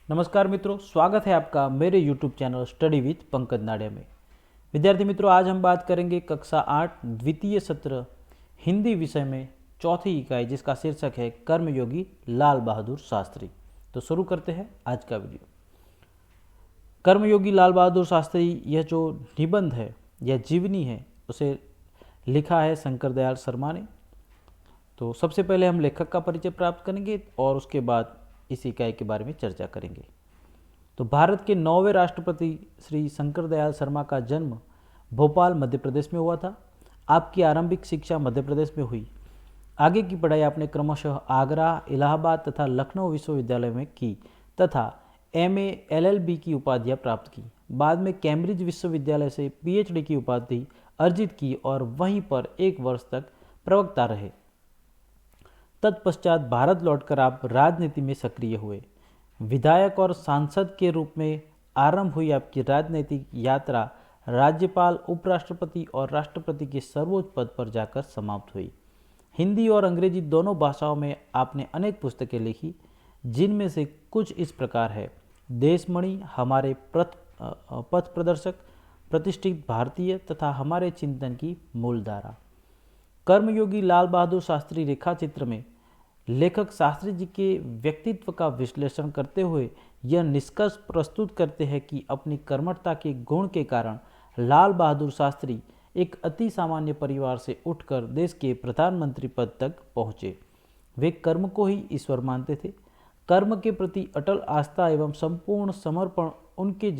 नमस्कार मित्रों, स्वागत है आपका मेरे YouTube channel study with Pankaj Nadia में। विद्यार्थी मित्रों, आज हम बात करेंगे कक्षा 8 द्वितीय सत्र हिंदी विषय में चौथी इकाई, जिसका शीर्षक है कर्मयोगी लाल बहादुर शास्त्री। तो शुरू करते हैं आज का वीडियो। कर्मयोगी लाल बहादुर शास्त्री, यह जो निबंध है, यह जीवनी है, उसे लिखा है शंकर दयाल शर्मा ने। तो सबसे पहले हम लेखक का परिचय प्राप्त करेंगे और उसके बाद इस इकाई के बारे में चर्चा करेंगे। तो भारत के 9वें राष्ट्रपति श्री शंकर दयाल शर्मा का जन्म भोपाल मध्य प्रदेश में हुआ था। आपकी आरंभिक शिक्षा मध्य प्रदेश में हुई। आगे की पढ़ाई आपने क्रमशः आगरा, इलाहाबाद तथा लखनऊ विश्वविद्यालय में की तथा MA LLB की उपाधियाँ प्राप्त की। बाद में कैम्ब्रिज विश्वविद्यालय से PhD की उपाधि अर्जित की और वहीं पर 1 वर्ष तक प्रवक्ता रहे। तत्पश्चात भारत लौटकर आप राजनीति में सक्रिय हुए। विधायक और सांसद के रूप में आरंभ हुई आपकी राजनीतिक यात्रा राज्यपाल, उपराष्ट्रपति और राष्ट्रपति के सर्वोच्च पद पर जाकर समाप्त हुई। हिंदी और अंग्रेजी दोनों भाषाओं में आपने अनेक पुस्तकें लिखी, जिनमें से कुछ इस प्रकार है: देशमणि, हमारे पथ प्रदर्शक, प्रतिष्ठित भारतीय तथा हमारे चिंतन की मूलधारा। कर्मयोगी लाल बहादुर शास्त्री रेखा चित्र में लेखक शास्त्री जी के व्यक्तित्व का विश्लेषण करते हुए यह निष्कर्ष प्रस्तुत करते हैं कि अपनी कर्मठता के गुण के कारण लाल बहादुर शास्त्री एक अति सामान्य परिवार से उठकर देश के प्रधानमंत्री पद तक पहुँचे। वे कर्म को ही ईश्वर मानते थे। कर्म के प्रति अटल आस्था एवं संपूर्ण समर्पण उनके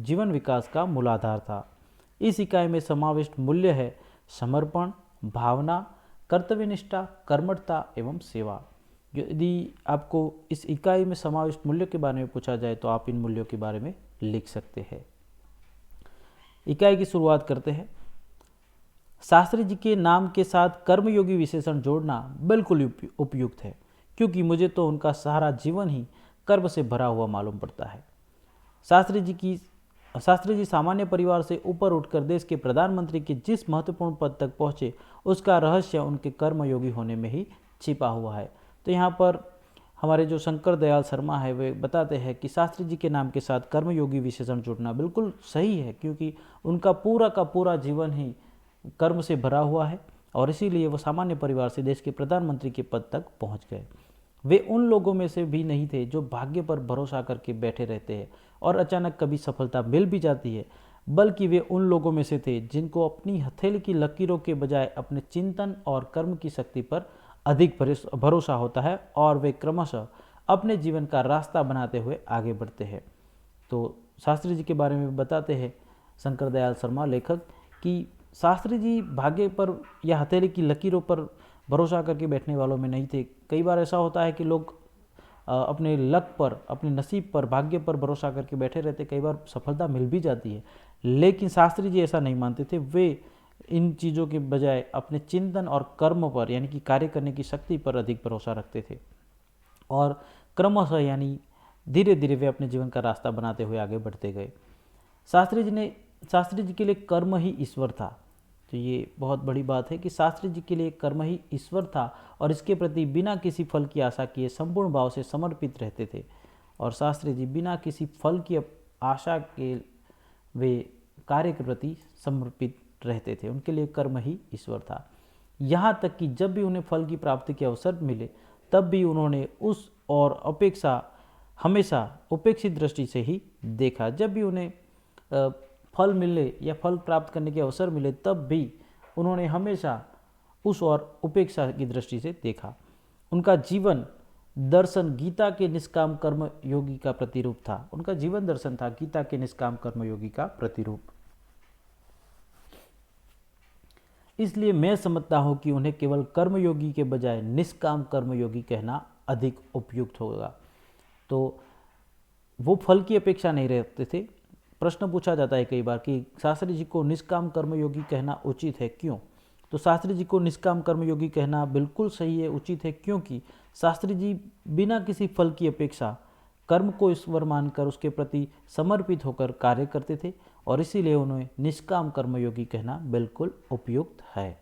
जीवन विकास का मूलाधार था। इस इकाई में समाविष्ट मूल्य है समर्पण, भावना, कर्तव्यनिष्ठा, कर्मठता एवं सेवा। यदि आपको इस इकाई में समाविष्ट मूल्य के बारे में पूछा जाए तो आप इन मूल्यों के बारे में लिख सकते हैं। इकाई की शुरुआत करते हैं। शास्त्री जी के नाम के साथ कर्मयोगी विशेषण जोड़ना बिल्कुल उपयुक्त है, क्योंकि मुझे तो उनका सारा जीवन ही कर्म से भरा हुआ मालूम पड़ता है। शास्त्री जी सामान्य परिवार से ऊपर उठकर देश के प्रधानमंत्री के जिस महत्वपूर्ण पद तक पहुँचे, उसका रहस्य उनके कर्मयोगी होने में ही छिपा हुआ है। तो यहाँ पर हमारे जो शंकर दयाल शर्मा है, वे बताते हैं कि शास्त्री जी के नाम के साथ कर्मयोगी विशेषण जुड़ना बिल्कुल सही है, क्योंकि उनका पूरा का पूरा जीवन ही कर्म से भरा हुआ है और इसीलिए वो सामान्य परिवार से देश के प्रधानमंत्री के पद तक पहुँच गए। वे उन लोगों में से भी नहीं थे जो भाग्य पर भरोसा करके बैठे रहते हैं और अचानक कभी सफलता मिल भी जाती है, बल्कि वे उन लोगों में से थे जिनको अपनी हथेली की लकीरों के बजाय अपने चिंतन और कर्म की शक्ति पर अधिक भरोसा होता है और वे क्रमशः अपने जीवन का रास्ता बनाते हुए आगे बढ़ते हैं। तो शास्त्री जी के बारे में बताते हैं शंकर दयाल शर्मा लेखक कि शास्त्री जी भाग्य पर या हथेली की लकीरों पर भरोसा करके बैठने वालों में नहीं थे। कई बार ऐसा होता है कि लोग अपने लक पर, अपने नसीब पर, भाग्य पर भरोसा करके बैठे रहते, कई बार सफलता मिल भी जाती है, लेकिन शास्त्री जी ऐसा नहीं मानते थे। वे इन चीज़ों के बजाय अपने चिंतन और कर्म पर, यानी कि कार्य करने की शक्ति पर अधिक भरोसा रखते थे और क्रमशः यानी धीरे धीरे वे अपने जीवन का रास्ता बनाते हुए आगे बढ़ते गए। शास्त्री जी के लिए कर्म ही ईश्वर था। तो ये बहुत बड़ी बात है कि शास्त्री जी के लिए कर्म ही ईश्वर था और इसके प्रति बिना किसी फल की आशा किए संपूर्ण भाव से समर्पित रहते थे। और शास्त्री जी बिना किसी फल की आशा के वे कार्य के प्रति समर्पित रहते थे। उनके लिए कर्म ही ईश्वर था। यहाँ तक कि जब भी उन्हें फल की प्राप्ति के अवसर मिले, तब भी उन्होंने उस और हमेशा उपेक्षित दृष्टि से ही देखा। जब भी उन्हें फल मिले या फल प्राप्त करने के अवसर मिले, तब भी उन्होंने हमेशा उस और उपेक्षा की दृष्टि से देखा। उनका जीवन दर्शन गीता के निष्काम कर्म योगी का प्रतिरूप था। उनका जीवन दर्शन था गीता के निष्काम कर्म योगी का प्रतिरूप। इसलिए मैं समझता हूँ कि उन्हें केवल कर्मयोगी के बजाय निष्काम कर्मयोगी कहना अधिक उपयुक्त होगा। तो वो फल की अपेक्षा नहीं रखते थे। प्रश्न पूछा जाता है कई बार कि शास्त्री जी को निष्काम कर्मयोगी कहना उचित है, क्यों? तो शास्त्री जी को निष्काम कर्मयोगी कहना बिल्कुल सही है, उचित है, क्योंकि शास्त्री जी बिना किसी फल की अपेक्षा कर्म को ईश्वर मानकर उसके प्रति समर्पित होकर कार्य करते थे और इसीलिए उन्हें निष्काम कर्मयोगी कहना बिल्कुल उपयुक्त है।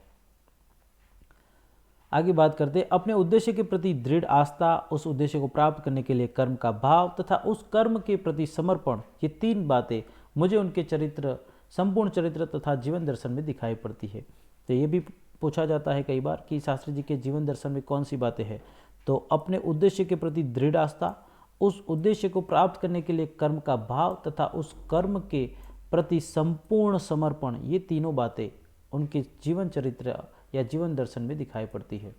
आगे बात करते हैं, अपने उद्देश्य के प्रति दृढ़ आस्था, उस उद्देश्य को प्राप्त करने के लिए कर्म का भाव तथा उस कर्म के प्रति समर्पण, ये तीन बातें मुझे उनके चरित्र, संपूर्ण चरित्र तथा जीवन दर्शन में दिखाई पड़ती है। तो ये भी पूछा जाता है कई बार कि शास्त्री जी के जीवन दर्शन में कौन सी बातें हैं। तो अपने उद्देश्य के प्रति दृढ़ आस्था, उस उद्देश्य को प्राप्त करने के लिए कर्म का भाव तथा उस कर्म के प्रति संपूर्ण समर्पण, ये तीनों बातें उनके जीवन चरित्र या जीवन दर्शन में दिखाई पड़ती है।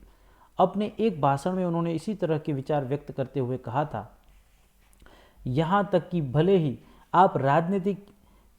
अपने एक भाषण में उन्होंने इसी तरह के विचार व्यक्त करते हुए कहा था, यहाँ तक कि भले ही आप राजनीतिक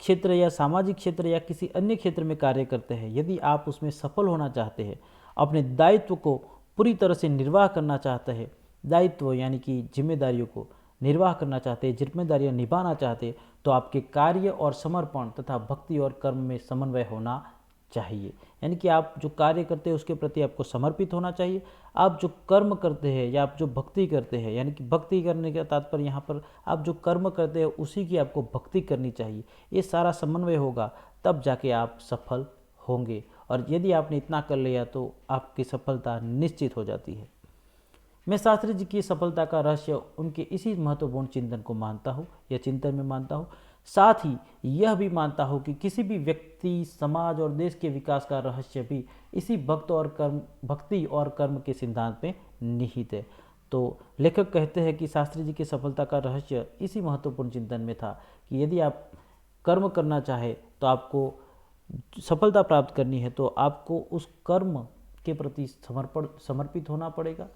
क्षेत्र या सामाजिक क्षेत्र या किसी अन्य क्षेत्र में कार्य करते हैं, यदि आप उसमें सफल होना चाहते हैं, अपने दायित्व को पूरी तरह से निर्वाह करना चाहते हैं, दायित्व यानी कि जिम्मेदारियों को निर्वाह करना चाहते हैं, जिम्मेदारियां निभाना चाहते हैं, तो आपके कार्य और समर्पण तथा भक्ति और कर्म में समन्वय होना चाहिए। यानी कि आप जो कार्य करते हैं उसके प्रति आपको समर्पित होना चाहिए। आप जो कर्म करते हैं या आप जो भक्ति करते हैं, यानी कि भक्ति करने का तात्पर्य यहाँ पर आप जो कर्म करते हैं उसी की आपको भक्ति करनी चाहिए। ये सारा समन्वय होगा तब जाके आप सफल होंगे, और यदि आपने इतना कर लिया तो आपकी सफलता निश्चित हो जाती है। मैं शास्त्री जी की सफलता का रहस्य उनके इसी महत्वपूर्ण चिंतन को मानता हूँ या चिंतन में मानता हूँ। साथ ही यह भी मानता हूँ कि किसी भी व्यक्ति, समाज और देश के विकास का रहस्य भी इसी भक्ति और कर्म के सिद्धांत में निहित है। तो लेखक कहते हैं कि शास्त्री जी की सफलता का रहस्य इसी महत्वपूर्ण चिंतन में था कि यदि आप कर्म करना चाहे तो आपको सफलता प्राप्त करनी है तो आपको उस कर्म के प्रति समर्पित होना पड़ेगा,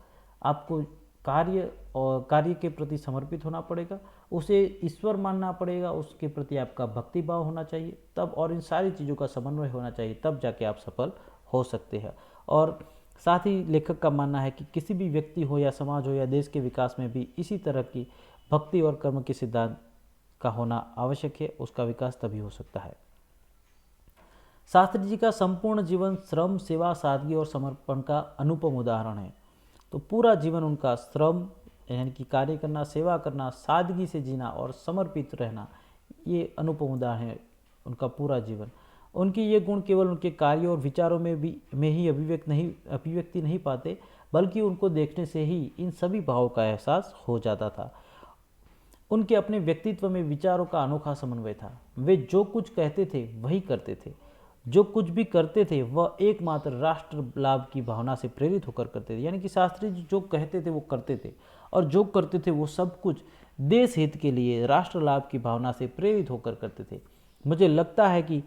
आपको कार्य के प्रति समर्पित होना पड़ेगा, उसे ईश्वर मानना पड़ेगा, उसके प्रति आपका भक्ति भाव होना चाहिए तब, और इन सारी चीज़ों का समन्वय होना चाहिए, तब जाके आप सफल हो सकते हैं। और साथ ही लेखक का मानना है कि किसी भी व्यक्ति हो या समाज हो या देश के विकास में भी इसी तरह की भक्ति और कर्म के सिद्धांत का होना आवश्यक है, उसका विकास तभी हो सकता है। शास्त्री जी का संपूर्ण जीवन श्रम, सेवा, सादगी और समर्पण का अनुपम उदाहरण है। तो पूरा जीवन उनका श्रम यानी कि कार्य करना, सेवा करना, सादगी से जीना और समर्पित रहना, ये अनुपम उदाहरण है उनका पूरा जीवन। उनके ये गुण केवल उनके कार्यों और विचारों में ही अभिव्यक्ति नहीं पाते, बल्कि उनको देखने से ही इन सभी भावों का एहसास हो जाता था। उनके अपने व्यक्तित्व में विचारों का अनोखा समन्वय था। वे जो कुछ कहते थे वही करते थे, जो कुछ भी करते थे वह एकमात्र राष्ट्र लाभ की भावना से प्रेरित होकर करते थे। यानी कि शास्त्री जी जो कहते थे वो करते थे, और जो करते थे वो सब कुछ देश हित के लिए, राष्ट्र लाभ की भावना से प्रेरित होकर करते थे। मुझे लगता है कि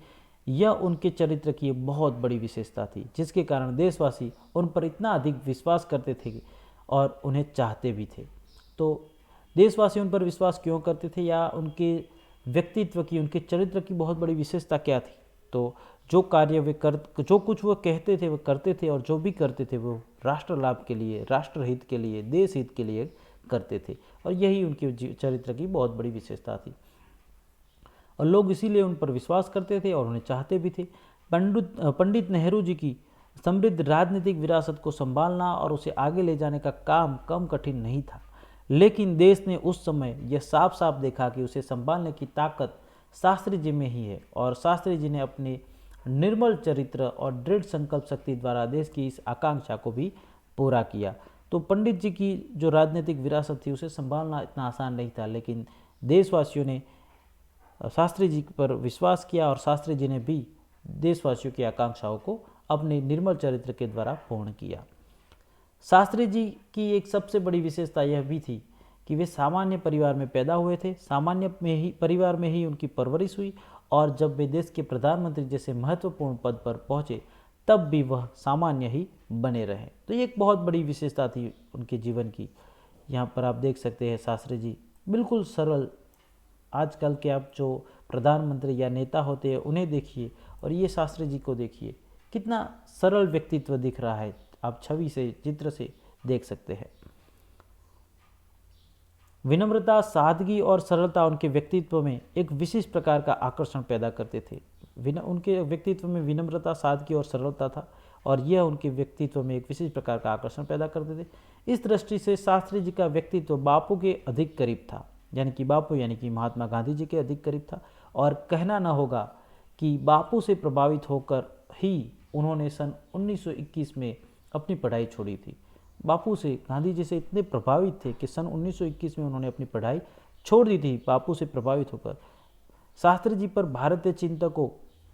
यह उनके चरित्र की बहुत बड़ी विशेषता थी, जिसके कारण देशवासी उन पर इतना अधिक विश्वास करते थे और उन्हें चाहते भी थे। तो देशवासी उन पर विश्वास क्यों करते थे, या उनके व्यक्तित्व की, उनके चरित्र की बहुत बड़ी विशेषता क्या थी? तो जो कुछ वो कहते थे वो करते थे, और जो भी करते थे वो राष्ट्र लाभ के लिए, राष्ट्र हित के लिए, देश हित के लिए करते थे, और यही उनके चरित्र की बहुत बड़ी विशेषता थी, और लोग इसीलिए उन पर विश्वास करते थे और उन्हें चाहते भी थे। पंडित नेहरू जी की समृद्ध राजनीतिक विरासत को संभालना और उसे आगे ले जाने का काम कम कठिन नहीं था, लेकिन देश ने उस समय यह साफ साफ देखा कि उसे संभालने की ताकत शास्त्री जी में ही है, और शास्त्री जी ने अपने निर्मल चरित्र और दृढ़ संकल्प शक्ति द्वारा देश की इस आकांक्षा को भी पूरा किया। तो पंडित जी की जो राजनीतिक विरासत थी उसे संभालना इतना आसान नहीं था, लेकिन देशवासियों ने शास्त्री जी पर विश्वास किया, और शास्त्री जी ने भी देशवासियों की आकांक्षाओं को अपने निर्मल चरित्र के द्वारा पूर्ण किया। शास्त्री जी की एक सबसे बड़ी विशेषता यह भी थी कि वे सामान्य परिवार में पैदा हुए थे, परिवार में ही उनकी परवरिश हुई, और जब वे देश के प्रधानमंत्री जैसे महत्वपूर्ण पद पर पहुंचे तब भी वह सामान्य ही बने रहे। तो ये एक बहुत बड़ी विशेषता थी उनके जीवन की। यहाँ पर आप देख सकते हैं शास्त्री जी बिल्कुल सरल, आजकल के आप जो प्रधानमंत्री या नेता होते हैं उन्हें देखिए, और ये शास्त्री जी को देखिए, कितना सरल व्यक्तित्व दिख रहा है, आप छवि से, चित्र से देख सकते हैं। विनम्रता, सादगी और सरलता उनके व्यक्तित्व में एक विशिष्ट प्रकार का आकर्षण पैदा करते थे। उनके व्यक्तित्व में विनम्रता, सादगी और सरलता था, और यह उनके व्यक्तित्व में एक विशिष्ट प्रकार का आकर्षण पैदा करते थे। इस दृष्टि से शास्त्री जी का व्यक्तित्व बापू के अधिक करीब था, यानी कि महात्मा गांधी जी के अधिक करीब था, और कहना न होगा कि बापू से प्रभावित होकर ही उन्होंने सन 1921 में अपनी पढ़ाई छोड़ी थी। बापू से गांधी जी से इतने प्रभावित थे कि सन 1921 में उन्होंने अपनी पढ़ाई छोड़ दी थी बापू से प्रभावित होकर। शास्त्री जी पर भारतीय चिंतकों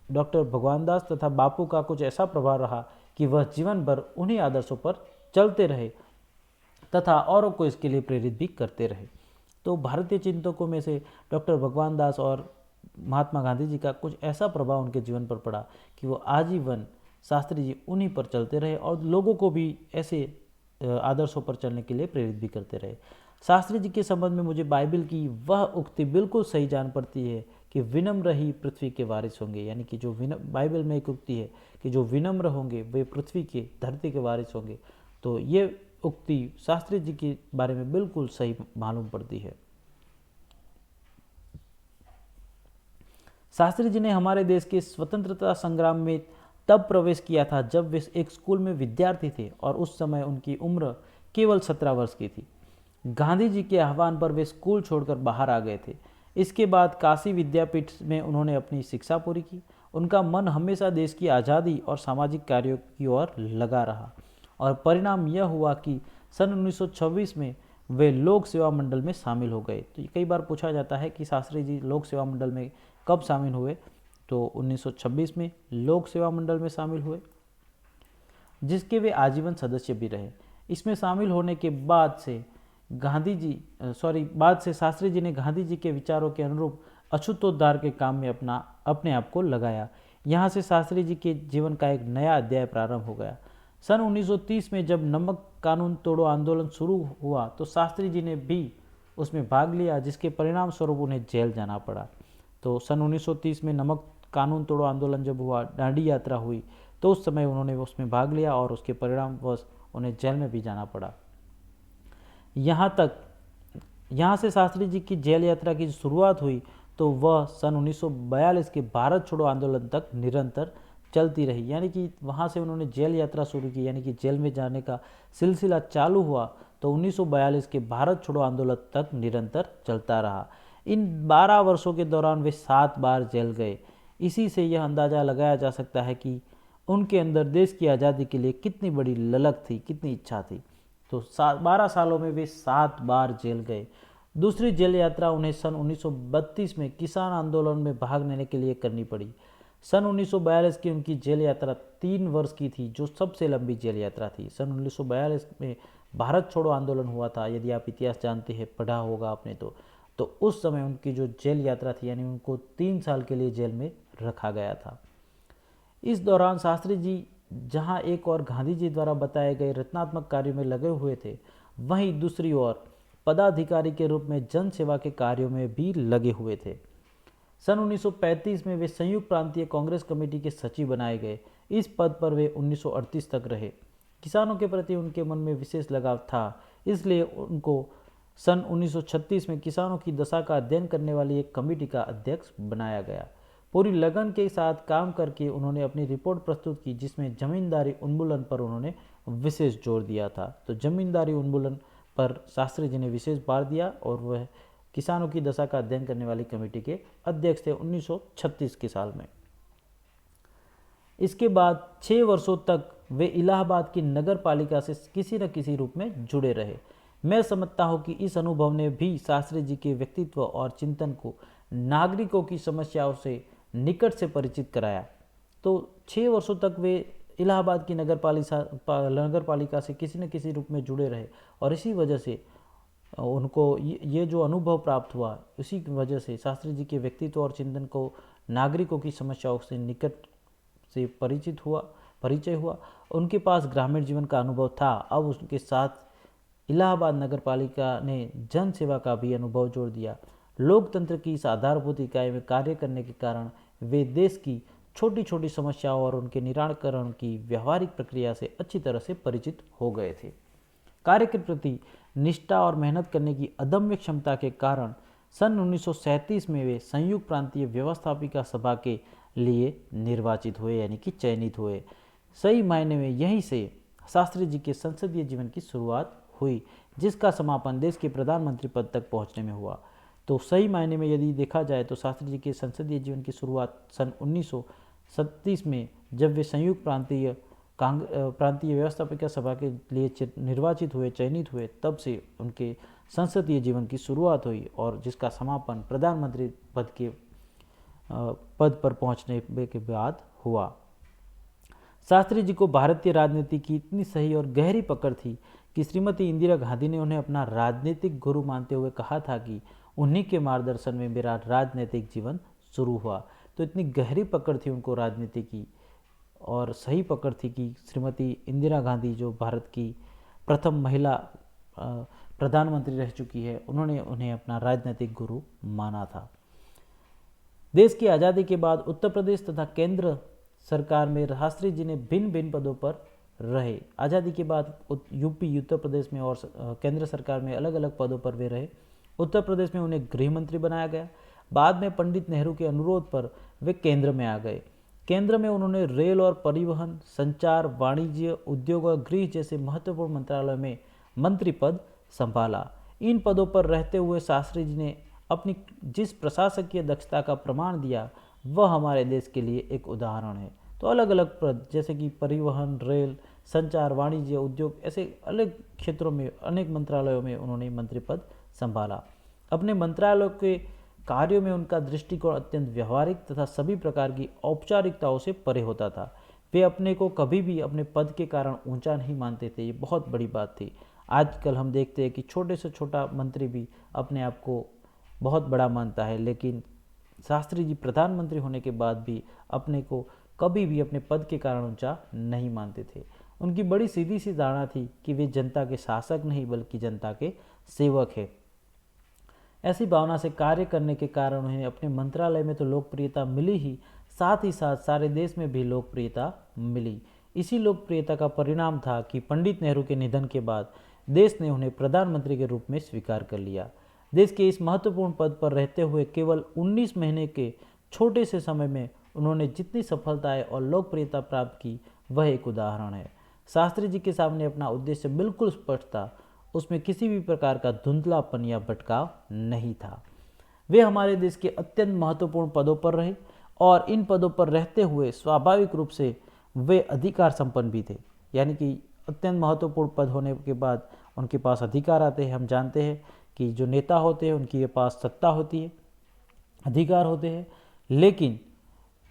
डॉक्टर भगवान दास तथा बापू का कुछ ऐसा प्रभाव रहा कि वह जीवन भर उन्हीं आदर्शों पर चलते रहे तथा औरों को इसके लिए प्रेरित भी करते रहे। तो भारतीय चिंतकों में से डॉक्टर भगवान दास और महात्मा गांधी जी का कुछ ऐसा प्रभाव उनके जीवन पर पड़ा कि वो आजीवन शास्त्री जी उन्हीं पर चलते रहे और लोगों को भी ऐसे आदर्शों पर चलने के लिए प्रेरित भी करते रहे। शास्त्री जी के संबंध में मुझे बाइबल की वह उक्ति बिल्कुल सही जान पड़ती है कि विनम्र ही पृथ्वी के वारिस होंगे, यानी कि जो बाइबल में एक उक्ति है कि जो विनम्र होंगे वे पृथ्वी के धरती के वारिस होंगे। तो ये उक्ति शास्त्री जी के बारे में बिल्कुल सही मालूम पड़ती है। शास्त्री जी ने हमारे देश के स्वतंत्रता संग्राम में तब प्रवेश किया था जब वे एक स्कूल में विद्यार्थी थे और उस समय उनकी उम्र केवल 17 वर्ष की थी। गांधी जी के आह्वान पर वे स्कूल छोड़कर बाहर आ गए थे। इसके बाद काशी विद्यापीठ में उन्होंने अपनी शिक्षा पूरी की। उनका मन हमेशा देश की आज़ादी और सामाजिक कार्यों की ओर लगा रहा और परिणाम यह हुआ कि सन 1926 में वे लोक सेवा मंडल में शामिल हो गए। तो कई बार पूछा जाता है कि शास्त्री जी लोक सेवा मंडल में कब शामिल हुए, तो 1926 में लोक सेवा मंडल में शामिल हुए, जिसके वे आजीवन सदस्य भी रहे। इसमें शामिल होने के बाद से शास्त्री जी ने गांधी जी के विचारों के अनुरूप अछूतोद्धार के काम में अपने आप को लगाया। यहाँ से शास्त्री जी के जीवन का एक नया अध्याय प्रारंभ हो गया। सन 1930 में जब नमक कानून तोड़ो आंदोलन शुरू हुआ तो शास्त्री जी ने भी उसमें भाग लिया, जिसके परिणाम स्वरूप उन्हें जेल जाना पड़ा। तो सन 1930 में नमक कानून तोड़ो आंदोलन जब हुआ, दांडी यात्रा हुई, तो उस समय उन्होंने उसमें भाग लिया और उसके परिणामवश उन्हें जेल में भी जाना पड़ा। यहाँ से शास्त्री जी की जेल यात्रा की शुरुआत हुई तो वह सन 1942 के भारत छोड़ो आंदोलन तक निरंतर चलती रही। यानी कि वहाँ से उन्होंने जेल यात्रा शुरू की, यानी कि जेल में जाने का सिलसिला चालू हुआ तो 1942 के भारत छोड़ो आंदोलन तक निरंतर चलता रहा। इन 12 वर्षों के दौरान वे 7 बार जेल गए। इसी से यह अंदाज़ा लगाया जा सकता है कि उनके अंदर देश की आज़ादी के लिए कितनी बड़ी ललक थी, कितनी इच्छा थी। तो 12 सालों में वे 7 बार जेल गए। दूसरी जेल यात्रा उन्हें सन 1932 में किसान आंदोलन में भाग लेने के लिए करनी पड़ी। सन 1942 की उनकी जेल यात्रा 3 वर्ष की थी, जो सबसे लंबी जेल यात्रा थी। सन 1942 में भारत छोड़ो आंदोलन हुआ था, यदि आप इतिहास जानते हैं, पढ़ा होगा आपने तो उस समय उनकी जो जेल यात्रा थी, यानी उनको 3 साल के लिए जेल में रखा गया था। इस दौरान शास्त्री जी जहां एक और गांधी जी द्वारा बताए गए रचनात्मक कार्यों में लगे हुए थे, वहीं दूसरी ओर पदाधिकारी के रूप में जन सेवा के कार्यों में भी लगे हुए थे। सन 1935 में वे संयुक्त प्रांतीय कांग्रेस कमेटी के सचिव बनाए गए। इस पद पर वे 1938 तक रहे। किसानों के प्रति उनके मन में विशेष लगाव था, इसलिए उनको सन 1936 में किसानों की दशा का अध्ययन करने वाली एक कमेटी का अध्यक्ष बनाया गया। पूरी लगन के साथ काम करके उन्होंने अपनी रिपोर्ट प्रस्तुत की, जिसमें जमींदारी उन्मूलन पर उन्होंने विशेष जोर दिया था। तो जमींदारी उन्मूलन पर शास्त्री जी ने विशेष भार दिया और वह किसानों की दशा का अध्ययन करने वाली कमेटी के अध्यक्ष थे 1936 के साल में। इसके बाद 6 वर्षों तक वे इलाहाबाद की नगर पालिका से किसी न किसी रूप में जुड़े रहे। मैं समझता हूँ कि इस अनुभव ने भी शास्त्री जी के व्यक्तित्व और चिंतन को नागरिकों की समस्याओं से निकट से परिचित कराया। तो 6 वर्षों तक वे इलाहाबाद की नगर पालिका से किसी न किसी रूप में जुड़े रहे और इसी वजह से उनको ये जो अनुभव प्राप्त हुआ, उसी की वजह से शास्त्री जी के व्यक्तित्व और चिंतन को नागरिकों की समस्याओं से निकट से परिचय हुआ। उनके पास ग्रामीण जीवन का अनुभव था। अब उसके साथ इलाहाबाद नगर पालिका ने जन सेवा का भी अनुभव जोड़ दिया। लोकतंत्र की इस आधारभूत इकाई में कार्य करने के कारण वे देश की छोटी छोटी समस्याओं और उनके निराकरण की व्यावहारिक प्रक्रिया से अच्छी तरह से परिचित हो गए थे। कार्य के प्रति निष्ठा और मेहनत करने की अदम्य क्षमता के कारण सन 1937 में वे संयुक्त प्रांतीय व्यवस्थापिका सभा के लिए निर्वाचित हुए, यानी कि चयनित हुए। सही मायने में यहीं से शास्त्री जी के संसदीय जीवन की शुरुआत हुई, जिसका समापन देश के प्रधानमंत्री पद तक पहुंचने में हुआ। तो सही मायने में यदि देखा जाए तो शास्त्री जी के संसदीय जीवन की शुरुआत सन 1937 में जब वे संयुक्त प्रांतीय प्रांतीय व्यवस्थापिका सभा के लिए निर्वाचित हुए, चयनित हुए, तब से उनके संसदीय जीवन की शुरुआत हुई और जिसका समापन प्रधानमंत्री पद पर पहुंचने के बाद हुआ। शास्त्री जी को भारतीय राजनीति की इतनी सही और गहरी पकड़ थी कि श्रीमती इंदिरा गांधी ने उन्हें अपना राजनीतिक गुरु मानते हुए कहा था कि उन्हीं के मार्गदर्शन में मेरा राजनीतिक जीवन शुरू हुआ। तो इतनी गहरी पकड़ थी उनको राजनीति की और सही पकड़ थी कि श्रीमती इंदिरा गांधी जो भारत की प्रथम महिला प्रधानमंत्री रह चुकी है, उन्होंने उन्हें अपना राजनीतिक गुरु माना था। देश की आज़ादी के बाद उत्तर प्रदेश तथा केंद्र सरकार में शास्त्री जी ने भिन्न भिन्न पदों पर रहे। आज़ादी के बाद यूपी, उत्तर प्रदेश में और केंद्र सरकार में अलग अलग पदों पर वे रहे। उत्तर प्रदेश में उन्हें गृह मंत्री बनाया गया। बाद में पंडित नेहरू के अनुरोध पर वे केंद्र में आ गए। केंद्र में उन्होंने रेल और परिवहन, संचार, वाणिज्य, उद्योग और गृह जैसे महत्वपूर्ण मंत्रालयों में मंत्री पद संभाला। इन पदों पर रहते हुए शास्त्री जी ने अपनी जिस प्रशासकीय दक्षता का प्रमाण दिया वह हमारे देश के लिए एक उदाहरण है। तो अलग अलग पद जैसे कि परिवहन, रेल, संचार, वाणिज्य, उद्योग, ऐसे अलग क्षेत्रों में अनेक मंत्रालयों में उन्होंने मंत्री पद संभाला। अपने मंत्रालयों के कार्यों में उनका दृष्टिकोण अत्यंत व्यवहारिक तथा सभी प्रकार की औपचारिकताओं से परे होता था। वे अपने को कभी भी अपने पद के कारण ऊंचा नहीं मानते थे। ये बहुत बड़ी बात थी। आजकल हम देखते हैं कि छोटे से छोटा मंत्री भी अपने आप को बहुत बड़ा मानता है, लेकिन शास्त्री जी प्रधानमंत्री होने के बाद भी अपने को कभी भी अपने पद के कारण ऊंचा नहीं मानते थे। उनकी बड़ी सीधी सी धारणा थी कि वे जनता के शासक नहीं बल्कि जनता के सेवक है। ऐसी भावना से कार्य करने के कारण उन्हें अपने मंत्रालय में तो लोकप्रियता मिली ही, साथ ही साथ सारे देश में भी लोकप्रियता मिली। इसी लोकप्रियता का परिणाम था कि पंडित नेहरू के निधन के बाद देश ने उन्हें प्रधानमंत्री के रूप में स्वीकार कर लिया। देश के इस महत्वपूर्ण पद पर रहते हुए केवल 19 महीने के छोटे से समय में उन्होंने जितनी सफलताएं और लोकप्रियता प्राप्त की वह एक उदाहरण है। शास्त्री जी के सामने अपना उद्देश्य बिल्कुल स्पष्ट था, उसमें किसी भी प्रकार का धुंधलापन या भटकाव नहीं था। वे हमारे देश के अत्यंत महत्वपूर्ण पदों पर रहे और इन पदों पर रहते हुए स्वाभाविक रूप से वे अधिकार संपन्न भी थे। यानी कि अत्यंत महत्वपूर्ण पद होने के बाद उनके पास अधिकार आते हैं। हम जानते हैं कि जो नेता होते हैं उनके पास सत्ता होती है, अधिकार होते हैं, लेकिन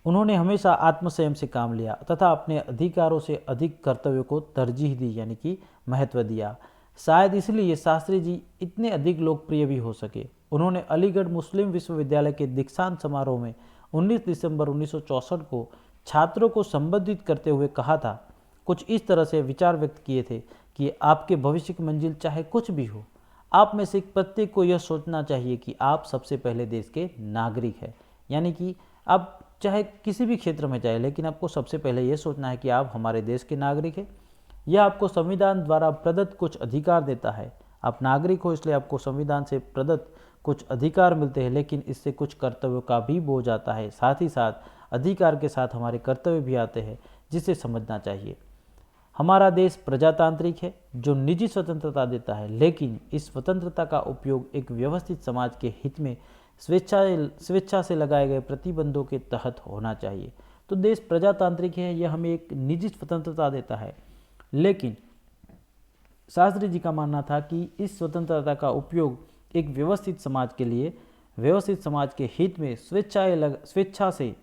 उन्होंने हमेशा आत्मसंयम से काम लिया तथा अपने अधिकारों से अधिक कर्तव्यों को तरजीह दी, यानी कि महत्व दिया। शायद इसलिए शास्त्री जी इतने अधिक लोकप्रिय भी हो सके। उन्होंने अलीगढ़ मुस्लिम विश्वविद्यालय के दीक्षांत समारोह में 19 दिसंबर 1964 को छात्रों को संबोधित करते हुए कहा था, कुछ इस तरह से विचार व्यक्त किए थे कि आपके भविष्य की मंजिल चाहे कुछ भी हो, आप में से प्रत्येक को यह सोचना चाहिए कि आप सबसे पहले देश के नागरिक हैं। यानी कि आप चाहे किसी भी क्षेत्र में जाए, लेकिन आपको सबसे पहले यह सोचना है कि आप हमारे देश के नागरिक हैं। यह आपको संविधान द्वारा प्रदत्त कुछ अधिकार देता है। आप नागरिक हो इसलिए आपको संविधान से प्रदत्त कुछ अधिकार मिलते हैं, लेकिन इससे कुछ कर्तव्यों का भी बोझ आता है। साथ ही साथ अधिकार के साथ हमारे कर्तव्य भी आते हैं, जिसे समझना चाहिए। हमारा देश प्रजातांत्रिक है जो निजी स्वतंत्रता देता है, लेकिन इस स्वतंत्रता का उपयोग एक व्यवस्थित समाज के हित में स्वेच्छा से लगाए गए प्रतिबंधों के तहत होना चाहिए। तो देश प्रजातांत्रिक है, यह हमें एक निजी स्वतंत्रता देता है, लेकिन शास्त्री जी का मानना था कि इस स्वतंत्रता का उपयोग एक व्यवस्थित समाज के लिए, व्यवस्थित समाज के हित में स्वेच्छा से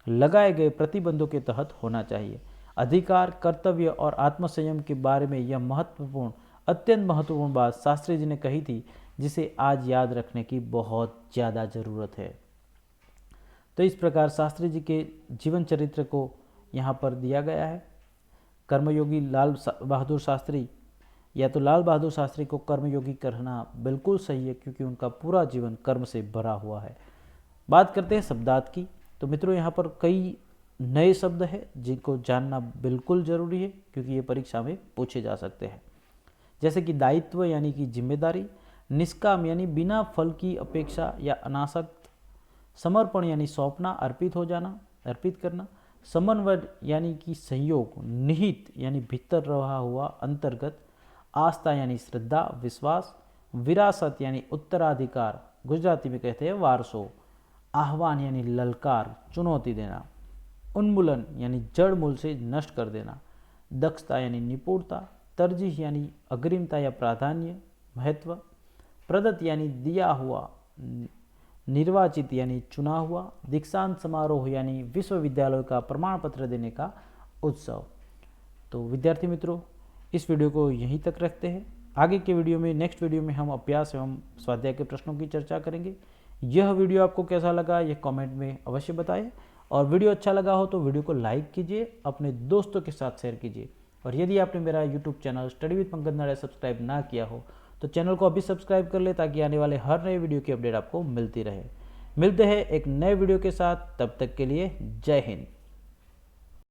लगाए गए प्रतिबंधों के तहत होना चाहिए। अधिकार, कर्तव्य और आत्मसंयम के बारे में यह महत्वपूर्ण, अत्यंत महत्वपूर्ण बात शास्त्री जी ने कही थी, जिसे आज याद रखने की बहुत ज़्यादा ज़रूरत है। तो इस प्रकार शास्त्री जी के जीवन चरित्र को यहाँ पर दिया गया है। कर्मयोगी लाल बहादुर शास्त्री, या तो लाल बहादुर शास्त्री को कर्मयोगी कहना बिल्कुल सही है, क्योंकि उनका पूरा जीवन कर्म से भरा हुआ है। बात करते हैं शब्दार्थ की। तो मित्रों, यहाँ पर कई नए शब्द हैं जिनको जानना बिल्कुल ज़रूरी है, क्योंकि ये परीक्षा में पूछे जा सकते हैं। जैसे कि दायित्व यानी कि जिम्मेदारी, निष्काम यानी बिना फल की अपेक्षा या अनासक्त, समर्पण यानी सौंपना, अर्पित हो जाना, अर्पित करना, समन्वय यानी कि सहयोग, निहित यानी भीतर रहा हुआ, अंतर्गत, आस्था यानी श्रद्धा, विश्वास, विरासत यानी उत्तराधिकार, गुजराती में कहते हैं वारसो, आह्वान यानी ललकार, चुनौती देना, उन्मूलन यानी जड़ मूल से नष्ट कर देना, दक्षता यानी निपुणता, तरजीह यानी अग्रिमता या प्राधान्य, महत्व, प्रदत्त यानी दिया हुआ, निर्वाचित यानी चुना हुआ, दीक्षांत समारोह यानी विश्वविद्यालय का प्रमाण पत्र देने का उत्सव। तो विद्यार्थी मित्रों, इस वीडियो को यहीं तक रखते हैं। आगे के वीडियो में, नेक्स्ट वीडियो में हम अभ्यास एवं स्वाध्याय के प्रश्नों की चर्चा करेंगे। यह वीडियो आपको कैसा लगा यह कमेंट में अवश्य बताएं, और वीडियो अच्छा लगा हो तो वीडियो को लाइक कीजिए, अपने दोस्तों के साथ शेयर कीजिए। और यदि आपने मेरा YouTube channel study with Pankaj Nade subscribe ना किया हो तो चैनल को अभी सब्सक्राइब कर ले, ताकि आने वाले हर नए वीडियो की अपडेट आपको मिलती रहे। मिलते हैं एक नए वीडियो के साथ, तब तक के लिए जय हिंद।